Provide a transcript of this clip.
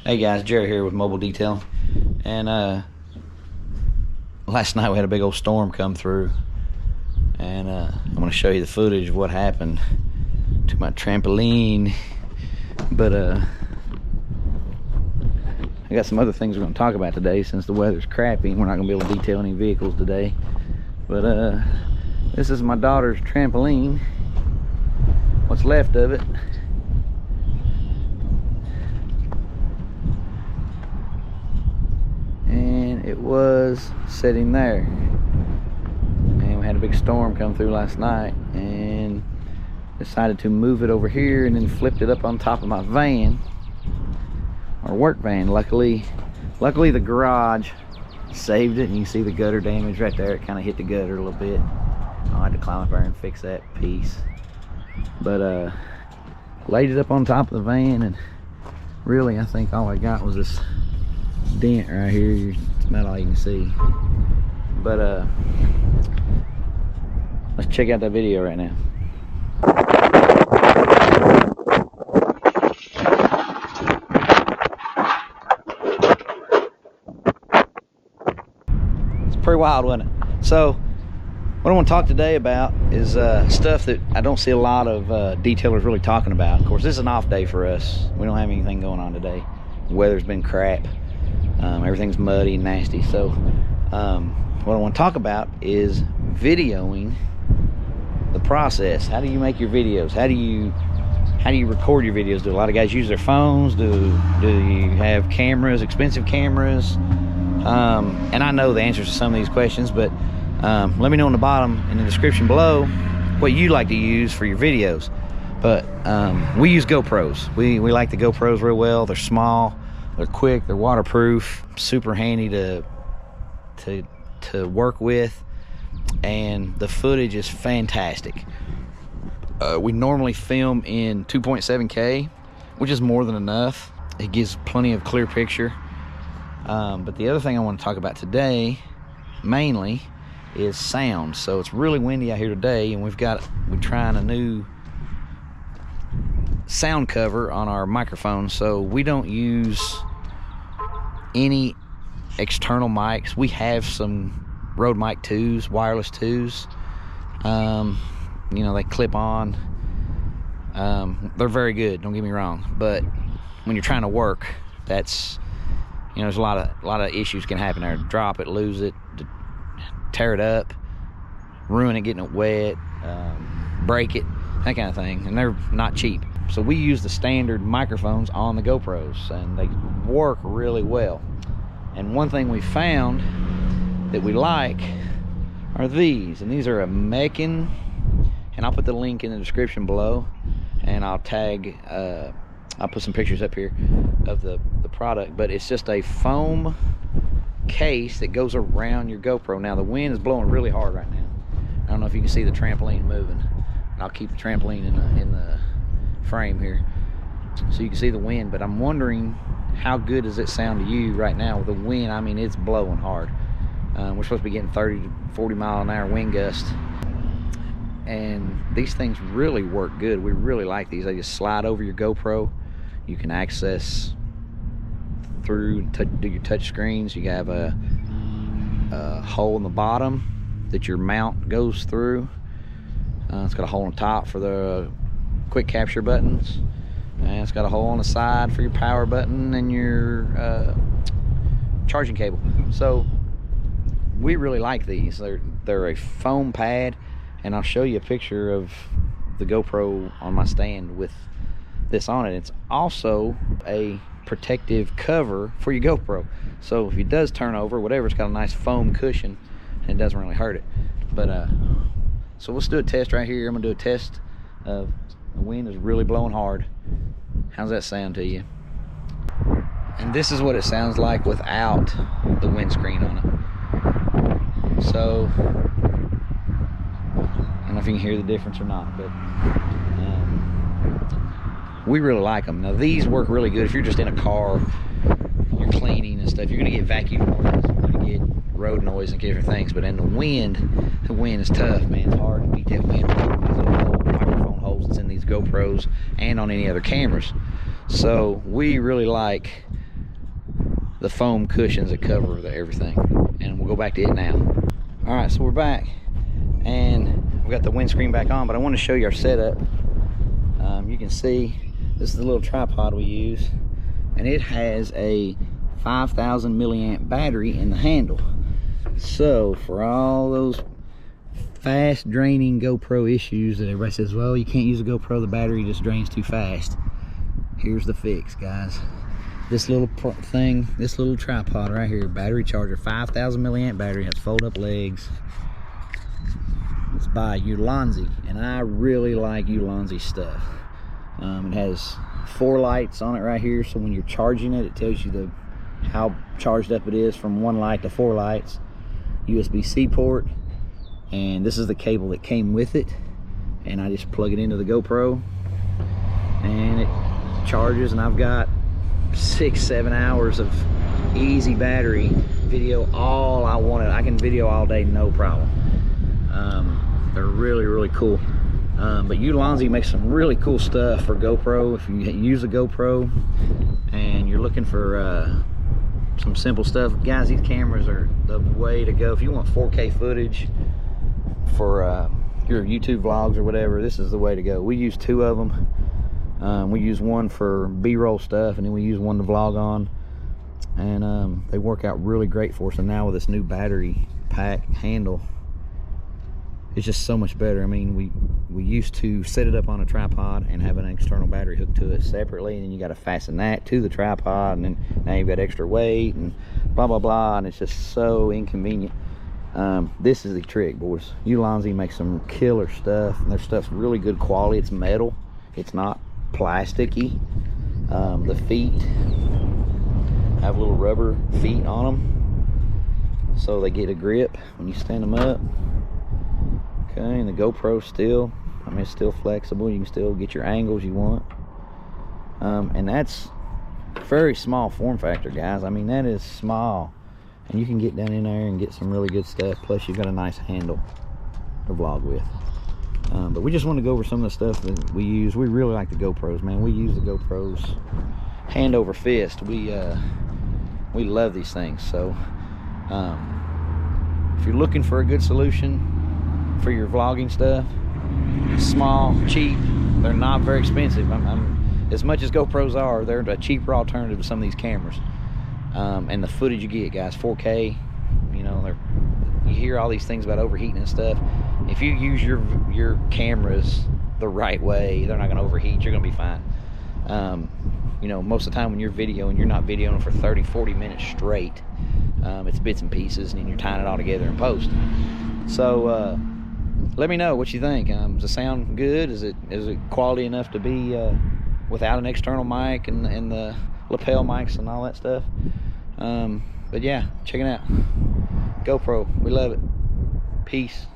Hey guys, Jerry here with Mobile Detailing. And last night we had a big old storm come through, and I'm going to show you the footage of what happened to my trampoline. But I got some other things we're going to talk about today since the weather's crappy and we're not going to be able to detail any vehicles today. But this is my daughter's trampoline, what's left of it. And it was sitting there, and we had a big storm come through last night and decided to move it over here and then flipped it up on top of my van, our work van. Luckily the garage saved it, and you can see the gutter damage right there. It kind of hit the gutter a little bit. I had to climb up there and fix that piece, but laid it up on top of the van, and really I think all I got was this dent right here. It's about all you can see. But let's check out that video right now. It's pretty wild, wasn't it? So what I want to talk today about is stuff that I don't see a lot of detailers really talking about. Of course, this is an off day for us. We don't have anything going on today. The weather's been crap. Everything's muddy and nasty. So what I want to talk about is videoing the process. How do you make your videos? How do you record your videos? Do a lot of guys use their phones? Do you have cameras, expensive cameras? And I know the answers to some of these questions, but let me know in the bottom in the description below what you like to use for your videos. But we use GoPros. We like the GoPros real well. They're small, they're quick, they're waterproof, super handy to work with, and the footage is fantastic. We normally film in 2.7K, which is more than enough. It gives plenty of clear picture. But the other thing I want to talk about today mainly is sound. So it's really windy out here today, and we're trying a new sound cover on our microphone, so we don't use any external mics. We have some Rode Mic 2s, wireless 2s. You know, they clip on. They're very good, don't get me wrong, but when you're trying to work, that's, you know, there's a lot of issues can happen there. Drop it, lose it, tear it up, ruin it, getting it wet, break it, that kind of thing, and they're not cheap. So we use the standard microphones on the GoPros, and they work really well. And one thing we found that we like are these, and these are a MEKNIC, and I'll put the link in the description below, and I'll tag, I'll put some pictures up here of the product, but it's just a foam case that goes around your GoPro. Now the wind is blowing really hard right now. I don't know if you can see the trampoline moving, and I'll keep the trampoline in the frame here so you can see the wind, but I'm wondering how good does it sound to you right now with the wind. I mean, it's blowing hard. We're supposed to be getting 30 to 40 mile an hour wind gust, and these things really work good. We really like these. They just slide over your GoPro. You can access through do your touch screens. You have a hole in the bottom that your mount goes through. It's got a hole on top for the quick capture buttons, and it's got a hole on the side for your power button and your charging cable. So we really like these. They're a foam pad, and I'll show you a picture of the GoPro on my stand with this on it. It's also a protective cover for your GoPro, so if it does turn over, whatever, it's got a nice foam cushion and it doesn't really hurt it. But so let's do a test right here. I'm gonna do a test of the wind is really blowing hard. How's that sound to you? And this is what it sounds like without the windscreen on it. So I don't know if you can hear the difference or not, but we really like them. Now these work really good if you're just in a car, you're cleaning and stuff. You're gonna get vacuum noise, you're gonna get road noise and different things, but in the wind is tough, man. It's hard to beat that wind with these little microphone holes that's in these GoPros and on any other cameras. So we really like the foam cushions that cover everything. And we'll go back to it now. All right, so we're back, and we got the windscreen back on, but I want to show you our setup. You can see this is the little tripod we use, and it has a 5,000 milliamp battery in the handle. So for all those fast draining GoPro issues that everybody says, well, you can't use a GoPro, the battery just drains too fast, here's the fix, guys. This little thing, this little tripod right here, battery charger, 5,000 milliamp battery, has fold up legs. It's by ULANZI, and I really like ULANZI stuff. It has 4 lights on it right here, so when you're charging it, it tells you how charged up it is from 1 light to 4 lights. USB-C port, and this is the cable that came with it, and I just plug it into the GoPro and it charges, and I've got 6-7 hours of easy battery video, all I wanted. I can video all day, no problem. They're really cool. But ULANZI makes some really cool stuff for GoPro. If you use a GoPro and you're looking for some simple stuff, guys, these cameras are the way to go. If you want 4K footage for your YouTube vlogs or whatever, this is the way to go. We use 2 of them. We use one for B-roll stuff, and then we use one to vlog on, and they work out really great for us. And now with this new battery pack handle, it's just so much better. I mean, we used to set it up on a tripod and have an external battery hooked to it separately, and then you got to fasten that to the tripod, and then now you've got extra weight and blah blah blah, and it's just so inconvenient. This is the trick, boys. ULANZI makes some killer stuff, and their stuff's really good quality. It's metal, it's not plasticky. The feet have little rubber feet on them, so they get a grip when you stand them up. Okay, and the GoPro still, I mean, it's still flexible. You can still get your angles you want. And that's very small form factor, guys. I mean, that is small, and you can get down in there and get some really good stuff. Plus, you've got a nice handle to vlog with. But we just want to go over some of the stuff that we use. We really like the GoPros, man. We use the GoPros hand over fist. We love these things. So if you're looking for a good solution for your vlogging stuff, small, cheap, they're not very expensive. As much as GoPros are, they're a cheaper alternative to some of these cameras. And the footage you get, guys, 4K, you know, you hear all these things about overheating and stuff. If you use your cameras the right way, they're not going to overheat. You're going to be fine. You know, most of the time when you're videoing, you're not videoing for 30-40 minutes straight. It's bits and pieces, and then you're tying it all together in post. So let me know what you think. Does it sound good? Is it quality enough to be without an external mic and the lapel mics and all that stuff? But yeah, check it out. GoPro, we love it. Peace.